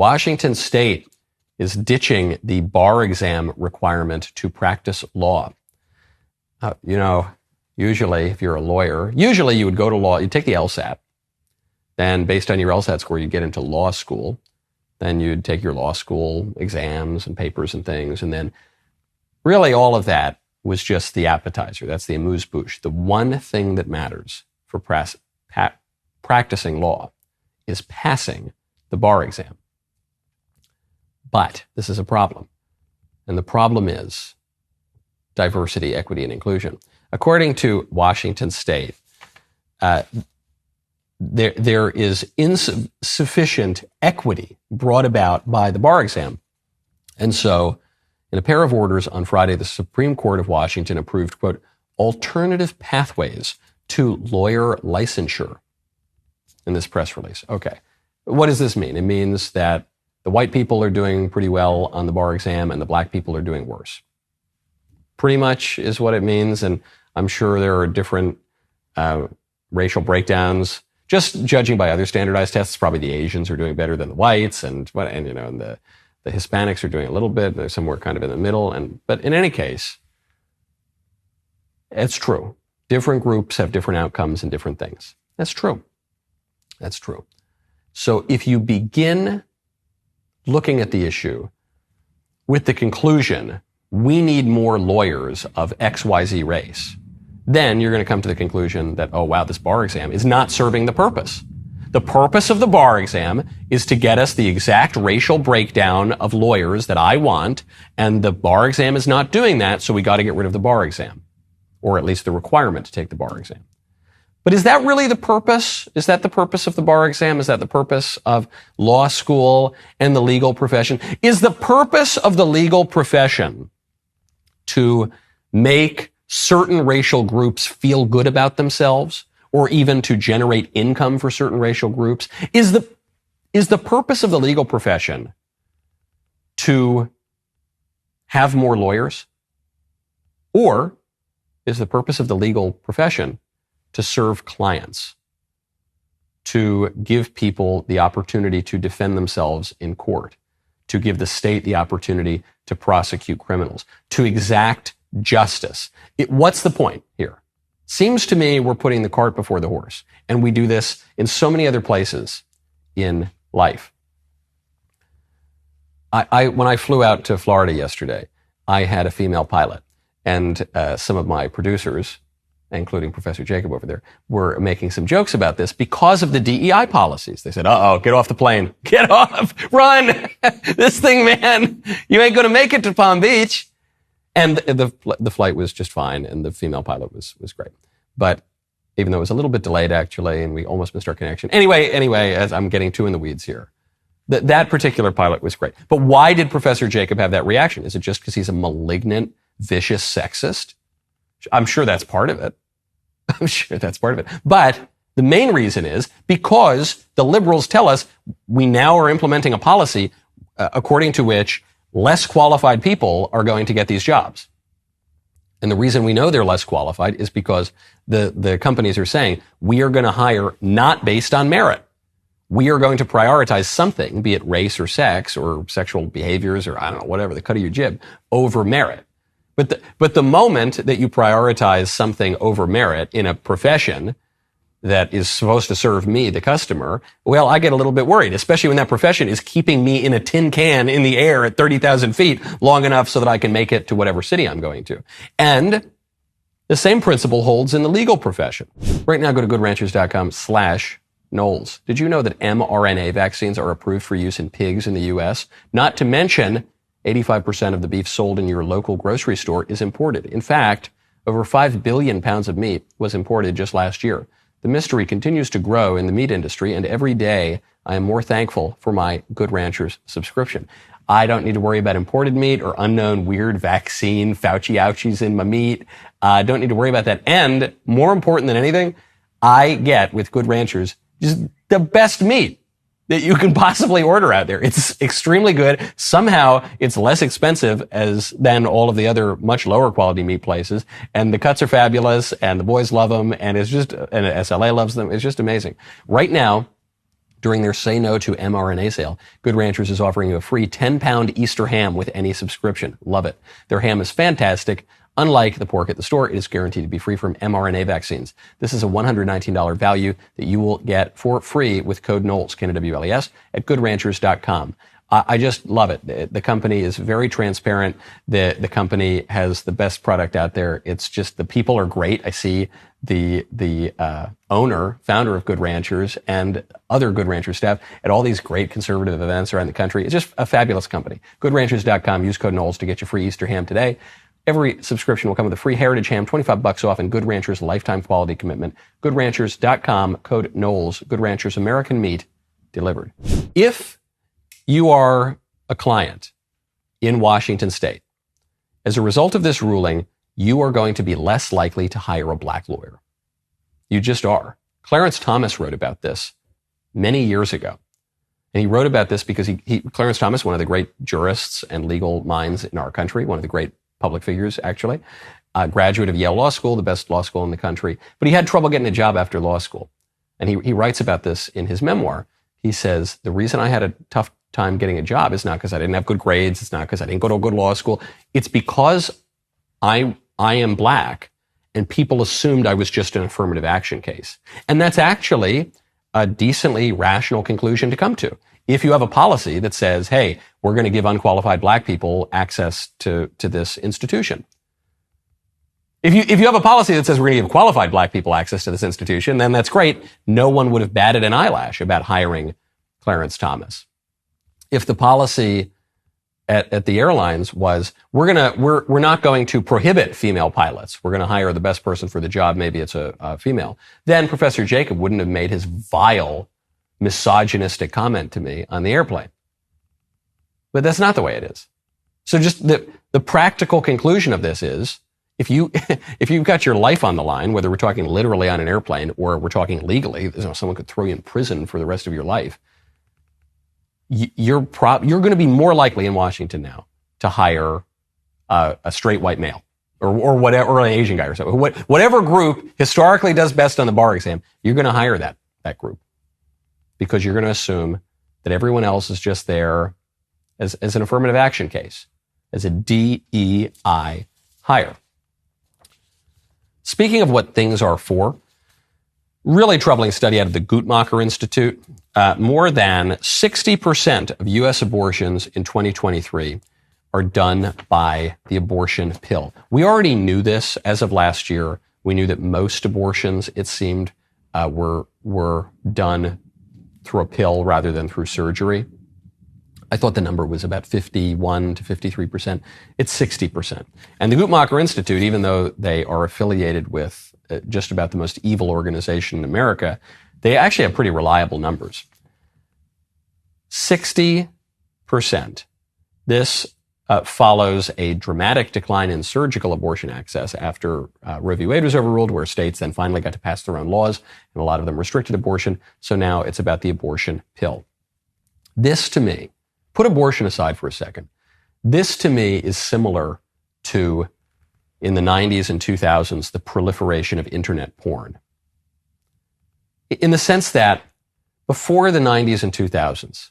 Washington State is ditching the bar exam requirement to practice law. Usually if you're a lawyer, usually you would go to law, you'd take the LSAT. Then based on your LSAT score, you'd get into law school. Then you'd take your law school exams and papers and things. And then really all of that was just the appetizer. That's the amuse-bouche. The one thing that matters for practicing law is passing the bar exam. But this is a problem. And the problem is diversity, equity, and inclusion. According to Washington State, there is insufficient equity brought about by the bar exam. And so, in a pair of orders on Friday, the Supreme Court of Washington approved, quote, alternative pathways to lawyer licensure in this press release. Okay. What does this mean? It means that the white people are doing pretty well on the bar exam and the black people are doing worse. Pretty much is what it means. And I'm sure there are different racial breakdowns. Just judging by other standardized tests, probably the Asians are doing better than the whites, and the Hispanics are doing a little bit. They're somewhere kind of in the middle. But in any case, it's true. Different groups have different outcomes and different things. That's true. That's true. So if you begin looking at the issue with the conclusion, we need more lawyers of XYZ race, then you're going to come to the conclusion that, oh, wow, this bar exam is not serving the purpose. The purpose of the bar exam is to get us the exact racial breakdown of lawyers that I want, and the bar exam is not doing that, so we got to get rid of the bar exam, or at least the requirement to take the bar exam. But is that really the purpose? Is that the purpose of the bar exam? Is that the purpose of law school and the legal profession? Is the purpose of the legal profession to make certain racial groups feel good about themselves, or even to generate income for certain racial groups? Is the purpose of the legal profession to have more lawyers? Or is the purpose of the legal profession to serve clients, to give people the opportunity to defend themselves in court, to give the state the opportunity to prosecute criminals, to exact justice? What's the point here? Seems to me we're putting the cart before the horse, and we do this in so many other places in life. When I flew out to Florida yesterday, I had a female pilot, and some of my producers, including Professor Jacob over there, were making some jokes about this because of the DEI policies. They said, uh-oh, get off the plane. Get off. Run. This thing, man, you ain't going to make it to Palm Beach. And the flight was just fine, and the female pilot was great. But even though it was a little bit delayed, actually, and we almost missed our connection. Anyway, as I'm getting too in the weeds here, that particular pilot was great. But why did Professor Jacob have that reaction? Is it just because he's a malignant, vicious sexist? I'm sure that's part of it. But the main reason is because the liberals tell us we now are implementing a policy according to which less qualified people are going to get these jobs. And the reason we know they're less qualified is because the companies are saying we are going to hire not based on merit. We are going to prioritize something, be it race or sex or sexual behaviors or I don't know, whatever, the cut of your jib, over merit. But the moment that you prioritize something over merit in a profession that is supposed to serve me, the customer, well, I get a little bit worried, especially when that profession is keeping me in a tin can in the air at 30,000 feet long enough so that I can make it to whatever city I'm going to. And the same principle holds in the legal profession. Right now, go to goodranchers.com/Knowles. Did you know that mRNA vaccines are approved for use in pigs in the U.S.? Not to mention 85% of the beef sold in your local grocery store is imported. In fact, over 5 billion pounds of meat was imported just last year. The mystery continues to grow in the meat industry, and every day I am more thankful for my Good Ranchers subscription. I don't need to worry about imported meat or unknown weird vaccine Fauci-ouchies in my meat. I don't need to worry about that. And more important than anything, I get with Good Ranchers just the best meat that you can possibly order out there. It's extremely good. Somehow it's less expensive than all of the other much lower quality meat places. And the cuts are fabulous and the boys love them. And and SLA loves them. It's just amazing. Right now, During their Say No to mRNA sale, Good Ranchers is offering you a free 10-pound Easter ham with any subscription. Love it. Their ham is fantastic. Unlike the pork at the store, it is guaranteed to be free from mRNA vaccines. This is a $119 value that you will get for free with code Knowles, Knowles, at goodranchers.com. I just love it. The company is very transparent. The company has the best product out there. It's just the people are great. I see the founder of Good Ranchers and other Good Ranchers staff at all these great conservative events around the country. It's just a fabulous company. Goodranchers.com. Use code Knowles to get your free Easter ham today. Every subscription will come with a free Heritage ham, $25 off, and Good Ranchers lifetime quality commitment. Goodranchers.com, code Knowles. Good Ranchers, American meat delivered. If you are a client in Washington State, as a result of this ruling, you are going to be less likely to hire a black lawyer. You just are. Clarence Thomas wrote about this many years ago. And he wrote about this because Clarence Thomas, one of the great jurists and legal minds in our country, one of the great public figures, actually, graduate of Yale Law School, the best law school in the country, but he had trouble getting a job after law school. And he writes about this in his memoir. He says, the reason I had a tough time getting a job is not because I didn't have good grades. It's not because I didn't go to a good law school. It's because I am black and people assumed I was just an affirmative action case. And that's actually a decently rational conclusion to come to. If you have a policy that says, hey, we're going to give unqualified black people access to this institution. If you have a policy that says we're going to give qualified black people access to this institution, then that's great. No one would have batted an eyelash about hiring Clarence Thomas. If the policy at the airlines was we're not going to prohibit female pilots, we're going to hire the best person for the job, maybe it's a female, then Professor Jacob wouldn't have made his vile misogynistic comment to me on the airplane. But that's not the way it is. So just the practical conclusion of this is, if you've got your life on the line, whether we're talking literally on an airplane or we're talking legally, someone could throw you in prison for the rest of your life, you're going to be more likely in Washington now to hire a straight white male or whatever, or an Asian guy or something. Whatever group historically does best on the bar exam, you're going to hire that group because you're going to assume that everyone else is just there as an affirmative action case, as a DEI hire. Speaking of what things are for, really troubling study out of the Guttmacher Institute. More than 60% of U.S. abortions in 2023 are done by the abortion pill. We already knew this as of last year. We knew that most abortions, it seemed, were done through a pill rather than through surgery. I thought the number was about 51 to 53%. It's 60%. And the Guttmacher Institute, even though they are affiliated with just about the most evil organization in America, they actually have pretty reliable numbers. 60%. This follows a dramatic decline in surgical abortion access after Roe v. Wade was overruled, where states then finally got to pass their own laws, and a lot of them restricted abortion. So now it's about the abortion pill. This, to me, put abortion aside for a second. This, to me, is similar to, in the 90s and 2000s, the proliferation of internet porn. In the sense that before the 90s and 2000s,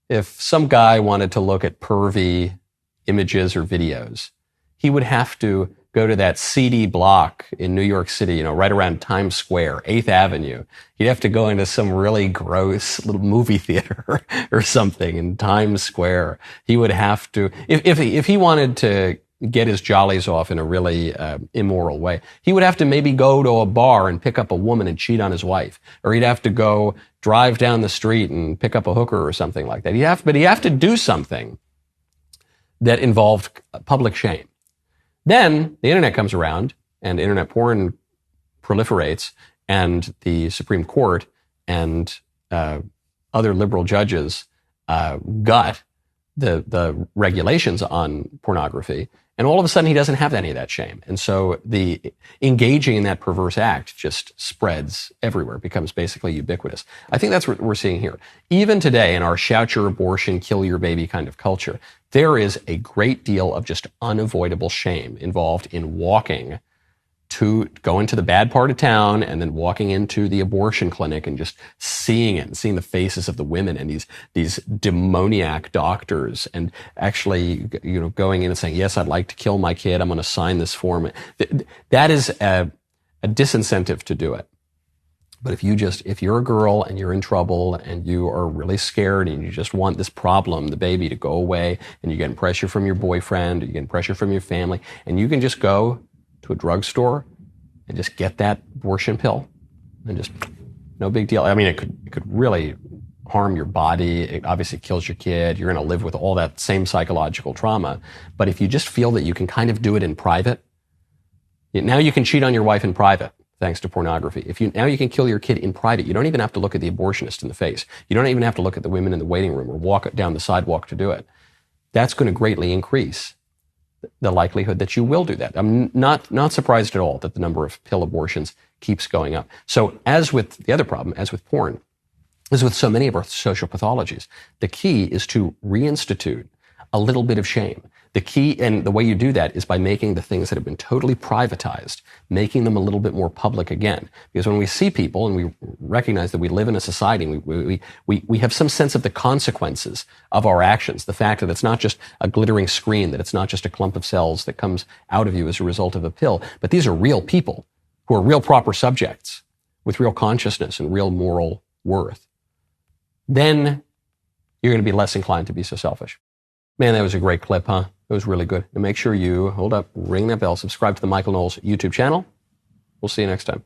if some guy wanted to look at pervy images or videos, he would have to go to that seedy block in New York City, right around Times Square, 8th Avenue. He'd have to go into some really gross little movie theater or something in Times Square. He would have to, if he wanted to get his jollies off in a really immoral way, he would have to maybe go to a bar and pick up a woman and cheat on his wife. Or he'd have to go drive down the street and pick up a hooker or something like that. But he'd have to do something that involved public shame. Then the internet comes around and internet porn proliferates, and the Supreme Court and other liberal judges gut the regulations on pornography. And all of a sudden he doesn't have any of that shame. And so the engaging in that perverse act just spreads everywhere, becomes basically ubiquitous. I think that's what we're seeing here. Even today in our shout your abortion, kill your baby kind of culture, there is a great deal of just unavoidable shame involved in walking to going to the bad part of town and then walking into the abortion clinic and just seeing it and seeing the faces of the women and these demoniac doctors and actually, going in and saying, yes, I'd like to kill my kid. I'm going to sign this form. That is a disincentive to do it. But if you're a girl and you're in trouble and you are really scared and you just want this problem, the baby, to go away, and you're getting pressure from your boyfriend, or you're getting pressure from your family, and you can just go to a drugstore and just get that abortion pill and just, no big deal. I mean, it could really harm your body. It obviously kills your kid. You're going to live with all that same psychological trauma. But if you just feel that you can kind of do it in private, now you can cheat on your wife in private, thanks to pornography. Now you can kill your kid in private. You don't even have to look at the abortionist in the face. You don't even have to look at the women in the waiting room or walk down the sidewalk to do it. That's going to greatly increase the likelihood that you will do that. I'm not surprised at all that the number of pill abortions keeps going up. So as with the other problem, as with porn, as with so many of our social pathologies, the key is to reinstitute a little bit of shame. The key, and the way you do that, is by making the things that have been totally privatized, making them a little bit more public again. Because when we see people and we recognize that we live in a society, we have some sense of the consequences of our actions. The fact that it's not just a glittering screen, that it's not just a clump of cells that comes out of you as a result of a pill, but these are real people who are real proper subjects with real consciousness and real moral worth. Then you're going to be less inclined to be so selfish. Man, that was a great clip, huh? It was really good. And make sure you, ring that bell, subscribe to the Michael Knowles YouTube channel. We'll see you next time.